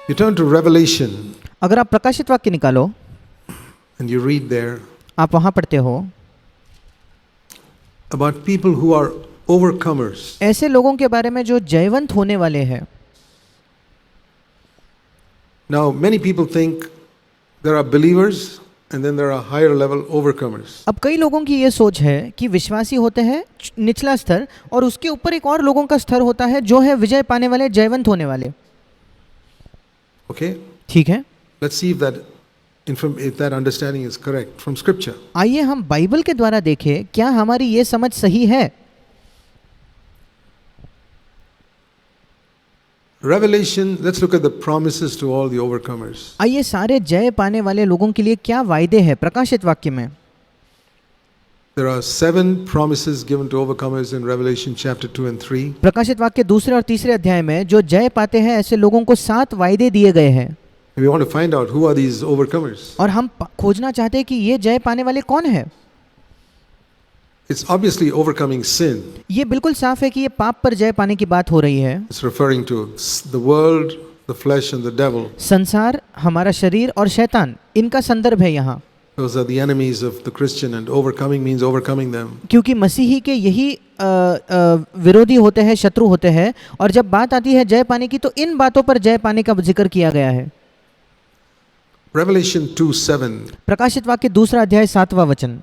You turn to Revelation अगर आप प्रकाशित वाक्य निकालो, and you read there आप वहां पढ़ते हो about people who are overcomers. ऐसे लोगों के बारे में जो जयवंत होने वाले हैं। Now, many people think there are believers and then there are higher level overcomers. अब कई लोगों की ये सोच है कि विश्वासी होते हैं निचला स्तर, और उसके ऊपर एक और लोगों का स्तर होता है जो है विजय पाने वाले, जयवंत होने वाले। Okay? ठीक है, Let's see if that understanding is correct from Scripture. आइए हम बाइबल के द्वारा देखें क्या हमारी ये समझ सही है। Revelation, let's look at the promises to all the overcomers. आइए सारे जय पाने वाले लोगों के लिए क्या वायदे हैं प्रकाशित वाक्य में। There are 7 promises given to overcomers in Revelation chapter 2 and 3. प्रकाशित वाक्य दूसरे और तीसरे अध्याय में जो जय पाते हैं ऐसे लोगों को 7 वायदे दिए गए हैं। We want to find out who are these overcomers. और हम खोजना चाहते हैं कि ये जय पाने वाले कौन है। It's obviously overcoming sin. ये बिल्कुल साफ है कि ये पाप पर जय पाने की बात हो रही है। It's referring to the world, the flesh and the devil. संसार, हमारा शरीर और शैतान, इनका संदर्भ है यहाँ। Those are the enemies of the Christian, and overcoming means overcoming them. क्योंकि मसीही के यही विरोधी होते हैं, शत्रु होते हैं, और जब बात आती है जय पाने की तो इन बातों पर जय पाने का जिक्र किया गया है। Revelation 2:7. प्रकाशित वाक्य दूसरा अध्याय 7वां वचन।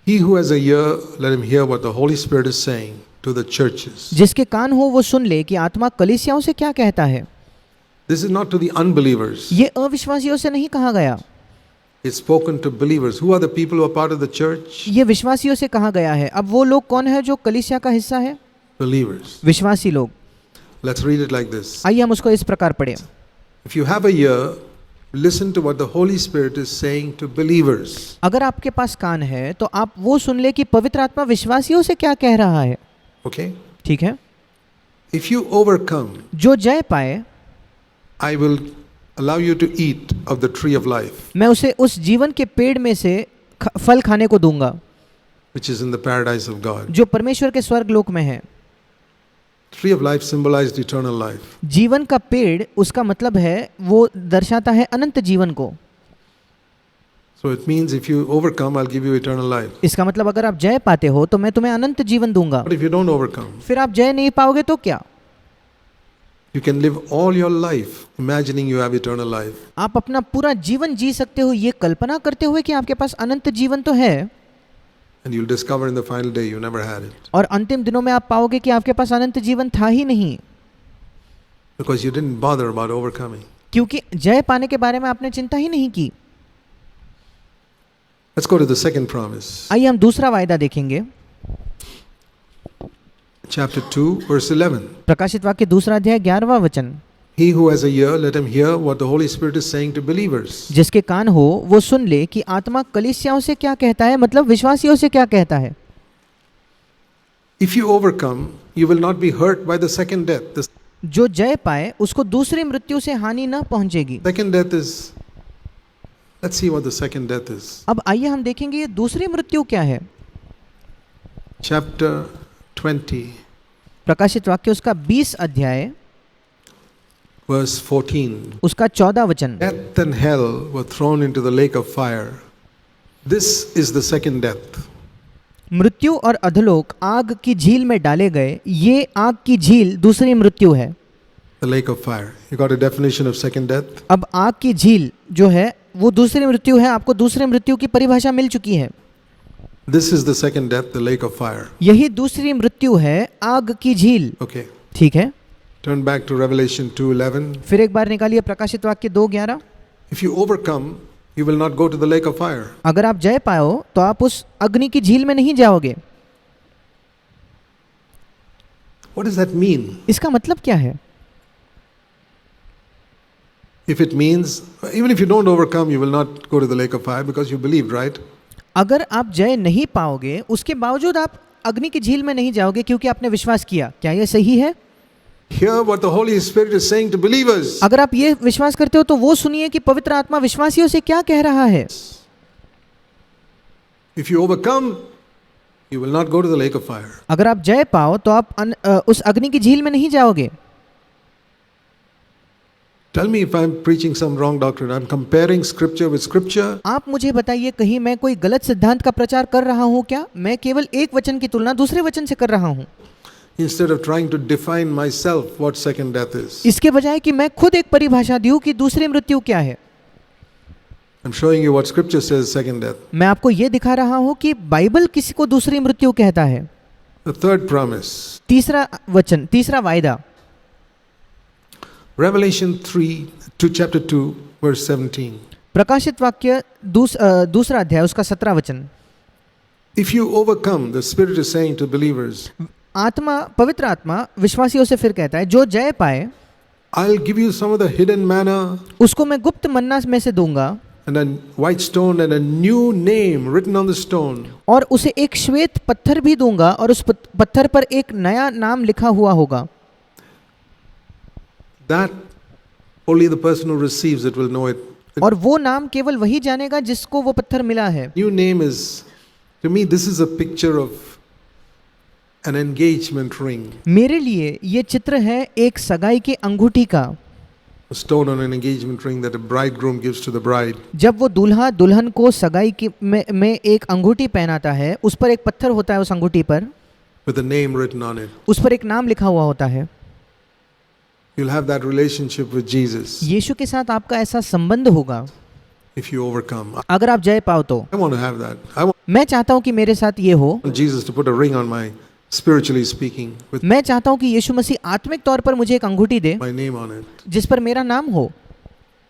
He who has a ear, let him hear what the Holy Spirit is saying to the churches. जिसके कान हो वो सुन ले कि आत्मा कलीसियाओं से क्या कहता है। This is not to the unbelievers. ये अविश्वासियों से नहीं कहा गया, It's spoken to believers. Who are the people who are part of the church? ये विश्वासियों से कहा गया है। अब वो लोग कौन है जो कलीसिया का हिस्सा है? Believers. विश्वासी लोग। Let's read it like this. आइए हम उसको इस प्रकार पढ़ें। If you have a ear, listen to what the Holy Spirit is saying to believers. अगर आपके पास कान है तो आप वो सुन ले कि पवित्र आत्मा विश्वासियों से क्या कह रहा है। Okay? ठीक है, If you overcome, जो जय पाए I will allow you to eat of the tree of life, मैं उसे उस जीवन के पेड़ में से फल खाने को दूंगा which is in the paradise of God. जो परमेश्वर के स्वर्ग लोक में है। Tree of life symbolized eternal life. जीवन का पेड़, उसका मतलब है वो दर्शाता है अनंत जीवन को। So it means if you overcome, I'll give you eternal life. इसका मतलब अगर आप जय पाते हो तो मैं तुम्हें अनंत जीवन दूंगा। But if you don't overcome, फिर आप जय नहीं पाओगे तो क्या? you can live all your life imagining you have eternal life. आप अपना पूरा जीवन जी सकते हो ये कल्पना करते हुए कि आपके पास अनंत जीवन तो है, And you'll discover in the final day you never had it. और अंतिम दिनों में आप पाओगे कि आपके पास अनंत जीवन था ही नहीं, Because you didn't bother about overcoming. क्योंकि जय पाने के बारे में आपने चिंता ही नहीं की। Let's go to the second promise. आइए हम दूसरा वायदा देखेंगे। Chapter 2, verse 11. प्रकाशित वाक्य दूसरा अध्याय 11वां वचन। He who has a ear, let him hear what the Holy Spirit is saying to believers. जिसके कान हो वो सुन ले कि आत्मा कलीसियाओं से क्या कहता है, मतलब विश्वासियों से क्या कहता है। If you overcome, you will not be hurt by the second death. जो जय पाए उसको दूसरी मृत्यु से हानि न पहुंचेगी। The second death is, let's see what the second death is. अब आइए हम देखेंगे ये दूसरी मृत्यु क्या है। Chapter 20, प्रकाशित वाक्य उसका 20 अध्याय verse 14. उसका 14 वचन। Death and hell were thrown into the lake of fire. This is the second death. मृत्यु और अधोलोक आग की झील में डाले गए, ये आग की झील दूसरी मृत्यु है। The lake of fire. You got a definition of second death? अब आग की झील जो है वो दूसरी मृत्यु है, आपको दूसरी मृत्यु की परिभाषा मिल चुकी है। This is the second death, the lake of fire. यही दूसरी मृत्यु है, आग की झील। Okay. ठीक है, Turn back to Revelation 2:11. फिर एक बार निकालिए प्रकाशित वाक्य 2:11। If you overcome, you will not go to the lake of fire. अगर आप जय पाओ तो आप उस अग्नि की झील में नहीं जाओगे। What does that mean? इसका मतलब क्या है? If it means, even if you don't overcome, you will not go to the lake of fire because you believed, right? अगर आप जय नहीं पाओगे उसके बावजूद आप अग्नि की झील में नहीं जाओगे क्योंकि आपने विश्वास किया, क्या यह सही है? Hear what the Holy Spirit is saying to believers. अगर आप ये विश्वास करते हो तो वो सुनिए कि पवित्र आत्मा विश्वासियों से क्या कह रहा है। If you overcome, you will not go to the lake of fire. अगर आप जय पाओ तो आप उस अग्नि की झील में नहीं जाओगे। Tell me if I'm preaching some wrong doctrine. I'm comparing scripture with scripture. आप मुझे बताइए कहीं मैं कोई गलत सिद्धांत का प्रचार कर रहा हूँ क्या? मैं केवल एक वचन की तुलना दूसरे वचन से कर रहा हूँ, Instead of trying to define myself what second death is. इसके बजाय कि मैं खुद एक परिभाषा दूं कि दूसरी मृत्यु क्या है। I'm showing you what scripture says second death. मैं आपको ये दिखा रहा हूँ कि बाइबल किसी को दूसरी मृत्यु कहता है। The third promise. तीसरा वचन, तीसरा वायदा, Revelation 3 to chapter 2 verse 17. प्रकाशित वाक्य दूसरा अध्याय उसका 17 वचन। If you overcome, the Spirit is saying to believers, आत्मा, पवित्र आत्मा विश्वासियों से फिर कहता है, जो जय पाए I'll give you some of the hidden manna उसको मैं गुप्त मन्ना में से दूंगा and a white stone and a new name written on the stone. और उसे एक श्वेत पत्थर भी दूंगा और उस पत्थर पर एक नया नाम लिखा हुआ होगा। That only the person who receives it will know it. The और वो नाम केवल वही जानेगा जिसको वो पत्थर मिला है। new name is, to me, this is a picture of an engagement ring. मेरे लिए ये चित्र है एक सगाई की अंगूठी का। A stone on an engagement ring that a bridegroom gives to the bride. जब वो दूल्हा दुल्हन को सगाई की में एक अंगूठी पहनाता है, उस पर एक पत्थर होता है, उस अंगूठी पर With a name written on it. उस पर एक नाम लिखा हुआ होता है। You'll have that relationship with Jesus यीशु के साथ आपका ऐसा संबंध होगा if you overcome. अगर आप जय पाओ तो। I want to have that. I want मैं चाहता हूँ कि मेरे साथ ये हो। Jesus to put a ring on my, spiritually speaking, with मैं चाहता हूँ कि यीशु मसीह आत्मिक तौर पर मुझे एक अंगूठी दे my name on it. जिस पर मेरा नाम हो,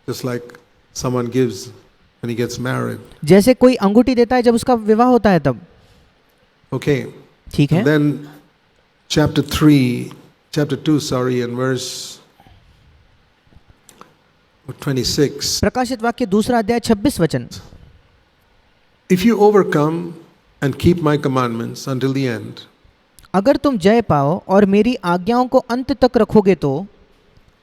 Just like someone gives when he gets married. जैसे कोई अंगूठी देता है जब उसका विवाह होता है तब। Okay. ठीक है। And then chapter 2, and verse 26. प्रकाशित वाक्य दूसरा अध्याय 26 वचन। If you overcome and keep my commandments until the end, अगर तुम जय पाओ और मेरी आज्ञाओं को अंत तक रखोगे तो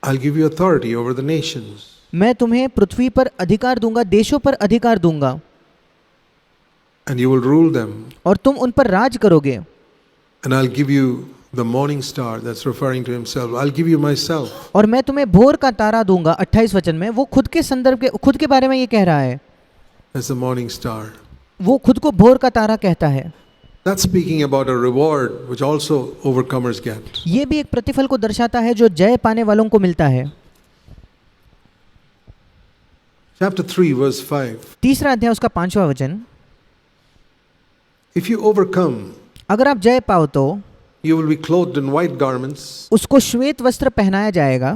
I'll give you authority over the nations. मैं तुम्हें पृथ्वी पर अधिकार दूंगा, देशों पर अधिकार दूंगा And you will rule them. और तुम उन पर राज करोगे। And I'll give you the morning star, that's referring to himself. I'll give you myself और मैं तुम्हें भोर का तारा दूंगा। 28 वचन में वो खुद के संदर्भ के, खुद के बारे में ये कह रहा है। as the morning star. वो खुद को भोर का तारा कहता है। That's speaking about a reward which also overcomers get. ये भी एक प्रतिफल को दर्शाता है जो जय पाने वालों को मिलता है। Chapter 3 verse 5. तीसरा अध्याय उसका 5वां वचन। If you overcome, अगर आप जय पाओ तो you will be clothed in white garments. उसको श्वेत वस्त्र पहनाया जाएगा।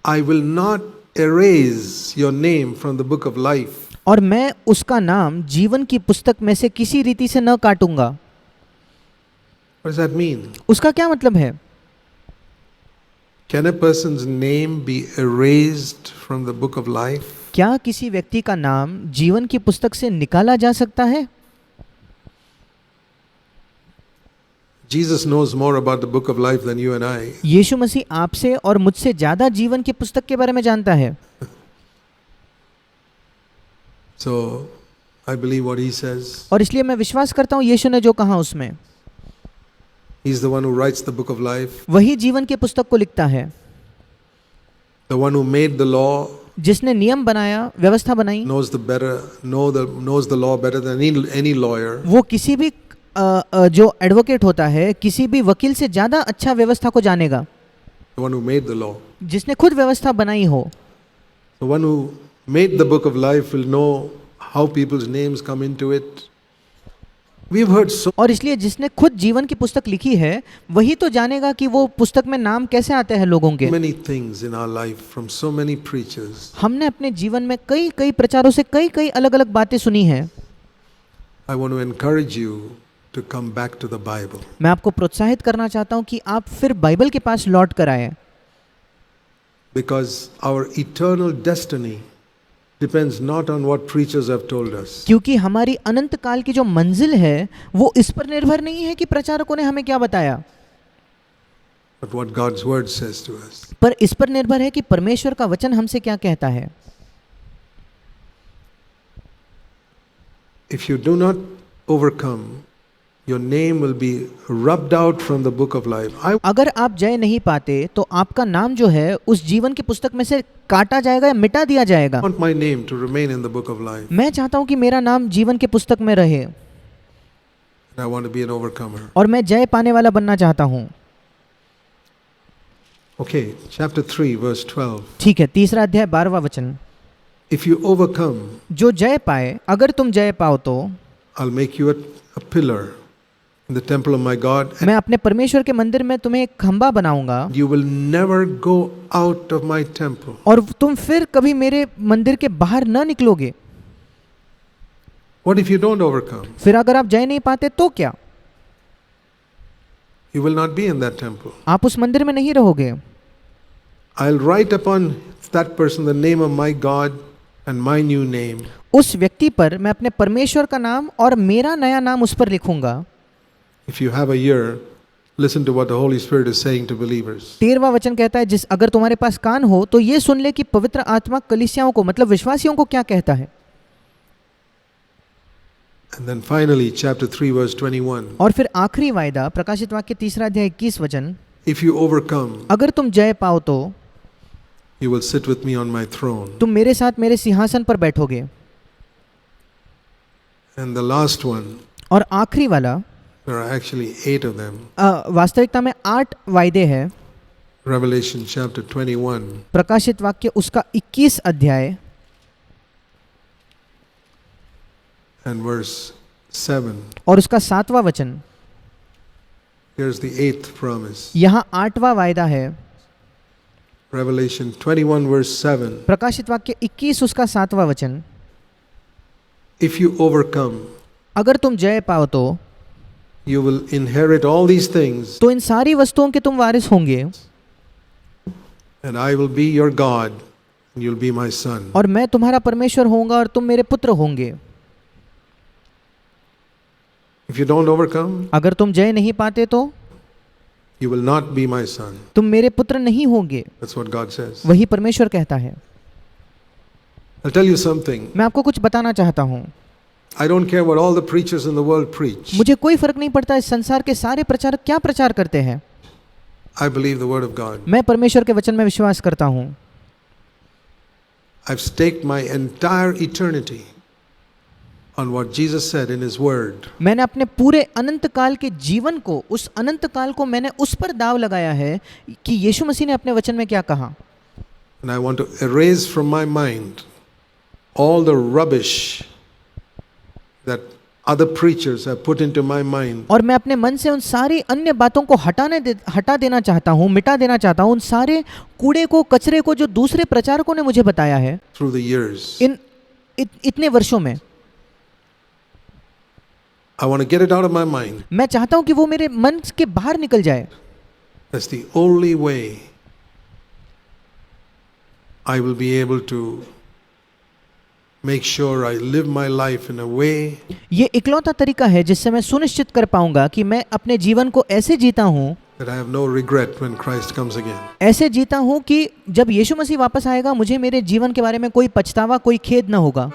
I will not erase your name from the book of life. और मैं उसका नाम जीवन की पुस्तक में से किसी रीति से न काटूंगा। What does that mean? उसका क्या मतलब है? Can a person's name be erased from the book of life? क्या किसी व्यक्ति का नाम जीवन की पुस्तक से निकाला जा सकता है? Jesus knows more about the book of life than you and I. यीशु मसीह आपसे और मुझसे ज्यादा जीवन की पुस्तक के बारे में जानता है। So I believe what he says. और इसलिए मैं विश्वास करता हूँ यीशु ने जो कहा उसमें। He's the one who writes the book of life, वही जीवन की पुस्तक को लिखता है। the one who made the law, जिसने नियम बनाया, व्यवस्था बनाई, knows the law better than any lawyer. वो किसी भी जो एडवोकेट होता है, किसी भी वकील से ज्यादा अच्छा व्यवस्था को जानेगा। The one who made the law. जिसने खुद व्यवस्था बनाई हो। The one who made the book of life will know how people's names come into it. We've heard so और इसलिए जिसने खुद जीवन की पुस्तक लिखी है वही तो जानेगा कि वो पुस्तक में नाम कैसे आते हैं लोगों के। many things in our life from so many preachers. हमने अपने जीवन में कई कई प्रचारों से कई कई अलग अलग बातें सुनी हैं। I want to encourage you to come back to the Bible. मैं आपको प्रोत्साहित करना चाहता हूँ कि आप फिर बाइबल के पास लौट कर आए। Because our eternal destiny depends not on what preachers have told us, क्योंकि हमारी अनंत काल की जो मंजिल है वो इस पर निर्भर नहीं है कि प्रचारकों ने हमें क्या बताया, but what God's word says to us. पर इस पर निर्भर है कि परमेश्वर का वचन हमसे क्या कहता है। If you do not overcome, your name will be rubbed out from the book of life. I अगर आप जय नहीं पाते तो आपका नाम जो है उस जीवन की पुस्तक में से काटा जाएगा या मिटा दिया जाएगा। want my name to remain in the book of life. मैं चाहता हूँ कि मेरा नाम जीवन की पुस्तक में रहे And I want to be an overcomer. और मैं जय पाने वाला बनना चाहता हूँ। Okay, chapter 3, verse 12. ठीक है, 3 अध्याय 12वां वचन। If you overcome, जो जय पाए, अगर तुम जय पाओ तो I'll make you a pillar in the temple of my God, and मैं अपने परमेश्वर के मंदिर में तुम्हें एक खंबा बनाऊंगा you will never go out of my temple. और तुम फिर कभी मेरे मंदिर के बाहर न निकलोगे। What if you don't overcome? फिर अगर आप जय नहीं पाते तो क्या? You will not be in that temple. आप उस मंदिर में नहीं रहोगे। I'll write upon that person the name of my God and my new name. उस व्यक्ति पर मैं अपने परमेश्वर का नाम और मेरा नया नाम उस पर लिखूंगा। If you have a ear, listen to what the Holy Spirit is saying to believers. 13वां वचन कहता है, जिस अगर तुम्हारे पास कान हो तो ये सुन ले कि पवित्र आत्मा कलीसियाओं को मतलब विश्वासियों को क्या कहता है। And then finally, chapter 3, verse 21. और फिर आखिरी वायदा प्रकाशित वाक्य 3 अध्याय 21 वचन, If you overcome, अगर तुम जय पाओ तो you will sit with me on my throne. तुम मेरे साथ मेरे सिंहासन पर बैठोगे। And the last one, और आखिरी वाला, there are actually 8 of them. वास्तविकता में 8 वायदे हैं। Revelation chapter 21, प्रकाशित वाक्य उसका 21 अध्याय and verse 7. और उसका 7वां वचन। Here's the 8th promise. यहाँ 8वां वायदा है। Revelation 21, verse 7. प्रकाशित वाक्य 21 उसका 7वां वचन, If you overcome, अगर तुम जय पाओ तो you will inherit all these things, इन सारी वस्तुओं के तुम वारिस होंगे and I will be your God, and you'll be my son. और मैं तुम्हारा परमेश्वर होऊंगा और तुम मेरे पुत्र होंगे। If you don't overcome, अगर तुम जय नहीं पाते तो you will not be my son. तुम मेरे पुत्र नहीं होंगे, That's what God says. वही परमेश्वर कहता है। I'll tell you something. मैं आपको कुछ बताना चाहता हूँ। I don't care what all the preachers in the world preach. मुझे कोई फर्क नहीं पड़ता इस संसार के सारे प्रचारक क्या प्रचार करते हैं। I believe the word of God. मैं परमेश्वर के वचन में विश्वास करता हूँ। I've staked my entire eternity on what Jesus said in his word. मैंने अपने पूरे अनंत काल के जीवन को, उस अनंत काल को मैंने उस पर दाव लगाया है कि यीशु मसीह ने अपने वचन में क्या कहा। And I want to erase from my mind all the rubbish that other preachers have put into my mind. और मैं अपने मन से उन सारी अन्य बातों को हटा देना चाहता हूँ, मिटा देना चाहता हूँ, उन सारे कूड़े को, कचरे को जो दूसरे प्रचारकों ने मुझे बताया है Through the years. इतने वर्षों में। I want to get it out of my mind. मैं चाहता हूँ कि वो मेरे मन के बाहर निकल जाए। That's the only way I will be able to make sure I live my life in a way ये इकलौता तरीका है जिससे मैं सुनिश्चित कर पाऊंगा कि मैं अपने जीवन को ऐसे जीता हूँ, that I have no regret when Christ comes again. ऐसे जीता हूँ कि जब यीशु मसीह वापस आएगा मुझे मेरे जीवन के बारे में कोई पछतावा, कोई खेद न होगा।